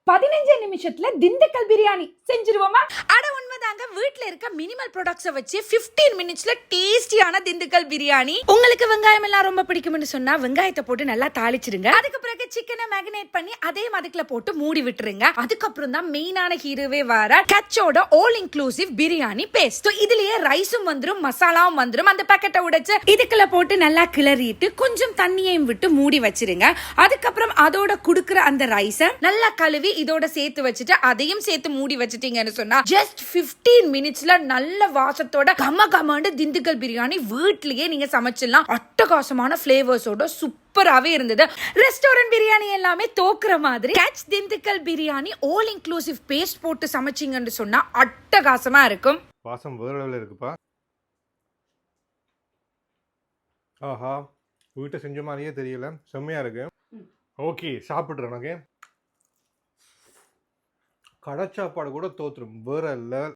15 நிமிஷத்துல திண்டுக்கல் பிரியாணி செஞ்சிருவோமா? அட உண்மைதாங்க. வீட்ல இருக்க மினிமல் ப்ராடக்ட்ஸை வச்சு 15 மினிட்ஸ்ல டேஸ்டியான திண்டுக்கல் பிரியாணி. உங்களுக்கு வெங்காயம் எல்லாம் ரொம்ப பிடிக்கும்னு சொன்னா வெங்காயத்தை போட்டு நல்லா தாளிச்சிருங்க. அதுக்கு பிறகு சிக்கனை மேரினேட் பண்ணி அதே மதுக்குல போட்டு மூடி விட்டுருங்க. அதுக்கப்புறம் தான் மெயினான ஹீரோவே வர கச்சோட ஆல் இன்க்ளூசிவ் பிரியாணி பேஸ்ட். இதுலயே ரைஸும் வந்துரும், மசாலாவும் வந்துரும். அந்த பேக்கெட்டை உடைச்சு இதுக்குள்ள போட்டு நல்லா கிளறிட்டு கொஞ்சம் தண்ணியையும் விட்டு மூடி வச்சிருங்க. அதுக்கப்புறம் அதோட குடுக்குற அந்த ரைஸை நல்லா கழுவி இதோட சேர்த்து வச்சுட்டு அதையும் சேர்த்து மூடி வச்சிட்டீங்கன்னு சொன்னா ஜஸ்ட் 15 மினிட்ஸ்ல நல்ல வாசத்தோட கமகமாண்டு திண்டுக்கல் பிரியாணி வீட்லயே நீங்க சமைச்சிடலாம். அட்டகாசமான பிளேவர்ஸோட சூப்பராகவே இருந்தது. ரெஸ்டாரண்ட் பிரியாணி எல்லாமே தோக்குற மாதிரி catch Dindigul biryani all inclusive paste போட்டு சமைச்சிங்கன்னு சொன்னா அட்டகாசமா இருக்கும். வாசம் வேற லெவலில் இருக்குப்பா. ஆஹா, வீட்டை செஞ்ச மாதிரியே தெரியல, செம்மையா இருக்கு. ஓகே, சாப்பிட்றேன். ஓகே, கடை சாப்பாடு கூட தோத்துரும், வேற லெவல்.